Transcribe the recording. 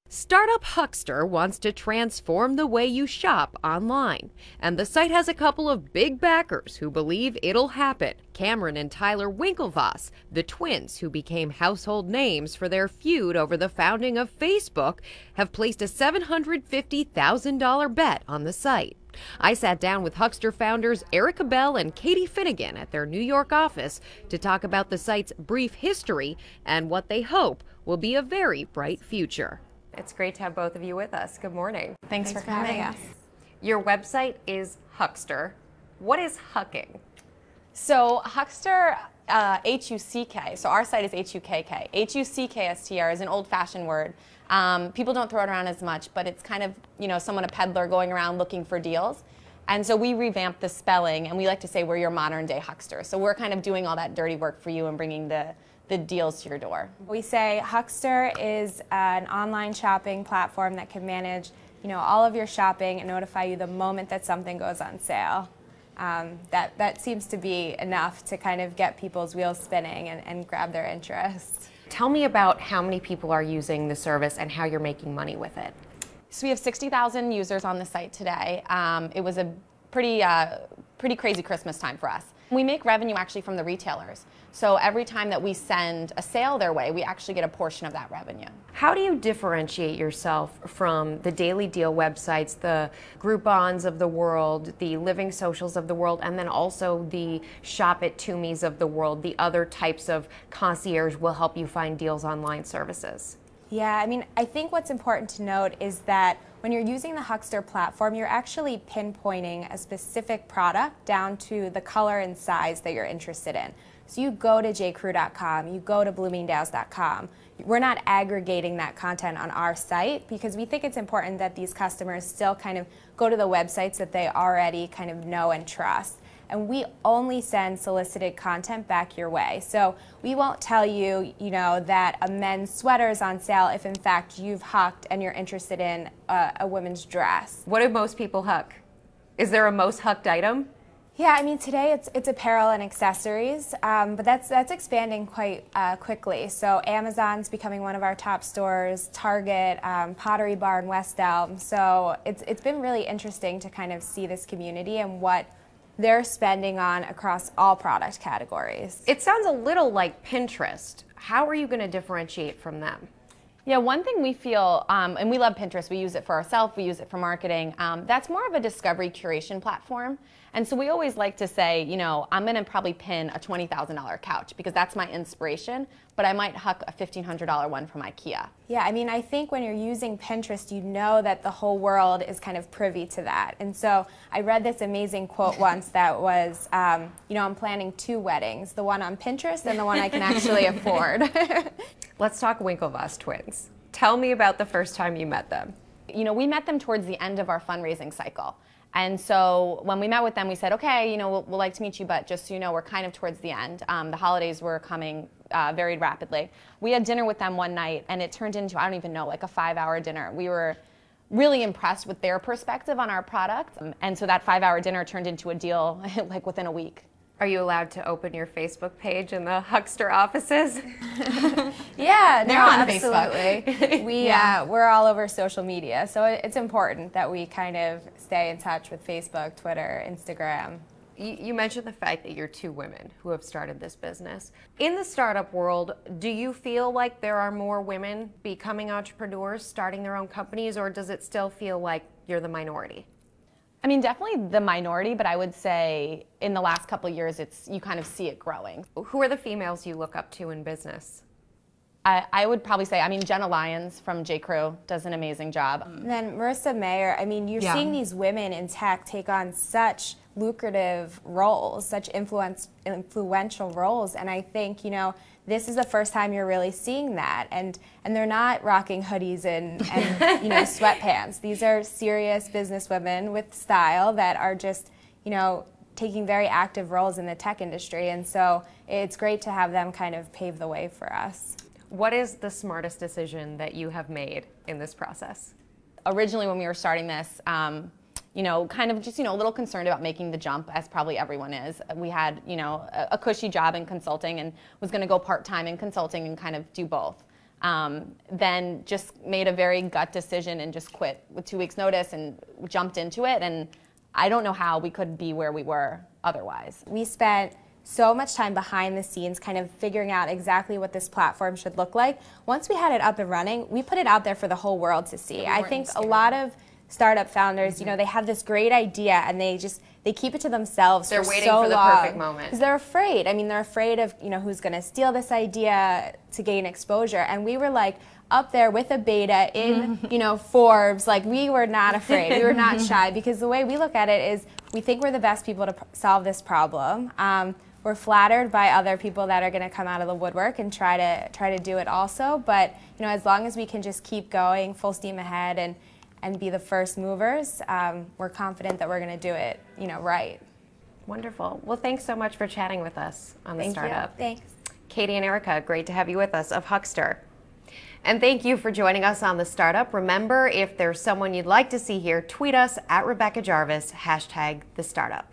Startup Hukkster wants to transform the way you shop online, and the site has a couple of big backers who believe it'll happen. Cameron and Tyler Winklevoss, the twins who became household names for their feud over the founding of Facebook, have placed a $750,000 bet on the site. I sat down with Hukkster founders Erica Bell and Katie Finnegan at their New York office to talk about the site's brief history and what they hope will be a very bright future. It's great to have both of you with us. Good morning. Thanks for having us. Your website is Hukkster. What is hucking? So Hukkster, H-U-C-K, so our site is H-U-K-K. H-U-C-K-S-T-R is an old-fashioned word. People don't throw it around as much, but it's kind of, someone, a peddler going around looking for deals. And so we revamped the spelling, and we like to say we're your modern-day Hukkster. So we're kind of doing all that dirty work for you and bringing the deals to your door. We say Hukkster is an online shopping platform that can manage, all of your shopping and notify you the moment that something goes on sale. That seems to be enough to kind of get people's wheels spinning and grab their interest. Tell me about how many people are using the service and how you're making money with it. So we have 60,000 users on the site today. It was a pretty crazy Christmas time for us. We make revenue actually from the retailers. So every time that we send a sale their way, we actually get a portion of that revenue. How do you differentiate yourself from the Daily Deal websites, the Groupons of the world, the Living Socials of the world, and then also the Shop It To Me's of the world, the other types of concierge will help you find deals online services? Yeah, I think what's important to note is that when you're using the Hukkster platform, you're actually pinpointing a specific product down to the color and size that you're interested in. So you go to jcrew.com, you go to bloomingdales.com. We're not aggregating that content on our site because we think it's important that these customers still kind of go to the websites that they already kind of know and trust. And we only send solicited content back your way. So we won't tell you, that a men's sweater is on sale if in fact you've hucked and you're interested in a women's dress. What do most people huck? Is there a most hucked item? Yeah, today it's apparel and accessories, but that's expanding quite quickly. So Amazon's becoming one of our top stores, Target, Pottery Barn, West Elm. So it's been really interesting to kind of see this community and what they're spending on across all product categories. It sounds a little like Pinterest. How are you going to differentiate from them? Yeah, one thing we feel, and we love Pinterest, we use it for ourselves, we use it for marketing, that's more of a discovery curation platform. And so we always like to say, I'm going to probably pin a $20,000 couch because that's my inspiration, but I might huck a $1,500 one from IKEA. Yeah, I think when you're using Pinterest, you know that the whole world is kind of privy to that. And so I read this amazing quote once that was, I'm planning 2 weddings, the one on Pinterest and the one I can actually afford. Let's talk Winklevoss twins. Tell me about the first time you met them. We met them towards the end of our fundraising cycle. And so when we met with them, we said, okay, we'll like to meet you, but just so you know, we're kind of towards the end. The holidays were coming very rapidly. We had dinner with them one night, and it turned into, I don't even know, like a 5-hour dinner. We were really impressed with their perspective on our product. And so that 5-hour dinner turned into a deal like within a week. Are you allowed to open your Facebook page in the Hukkster offices? Yeah, they're on absolutely. Facebook. We're all over social media, so it's important that we kind of stay in touch with Facebook, Twitter, Instagram. You mentioned the fact that you're 2 women who have started this business. In the startup world, do you feel like there are more women becoming entrepreneurs, starting their own companies, or does it still feel like you're the minority? Definitely the minority, but I would say in the last couple of years, you kind of see it growing. Who are the females you look up to in business? I would probably say, Jenna Lyons from J.Crew does an amazing job. And then Marissa Mayer, you're seeing these women in tech take on such lucrative roles, such influential roles, and I think, this is the first time you're really seeing that, and they're not rocking hoodies and sweatpants. These are serious businesswomen with style that are just, taking very active roles in the tech industry, and so it's great to have them kind of pave the way for us. What is the smartest decision that you have made in this process? Originally when we were starting this, kind of just, a little concerned about making the jump, as probably everyone is. We had, a cushy job in consulting and was going to go part-time in consulting and kind of do both. Then just made a very gut decision and just quit with 2 weeks notice and jumped into it. And I don't know how we could be where we were otherwise. We spent so much time behind the scenes kind of figuring out exactly what this platform should look like. Once we had it up and running, we put it out there for the whole world to see. I think a lot of startup founders, they have this great idea and they keep it to themselves for so long. They're waiting for the perfect moment. Because they're afraid. I mean, they're afraid of, who's going to steal this idea to gain exposure. And we were like up there with a beta in, Forbes. Like, we were not afraid. We were not shy, because the way we look at it is we think we're the best people to solve this problem. We're flattered by other people that are going to come out of the woodwork and try to do it also. But, as long as we can just keep going full steam ahead and be the first movers, we're confident that we're going to do it, right. Wonderful. Well, thanks so much for chatting with us on the startup. Thanks. Katie and Erica, great to have you with us of Hukkster. And thank you for joining us on the startup. Remember, if there's someone you'd like to see here, tweet us at Rebecca Jarvis, #TheStartup.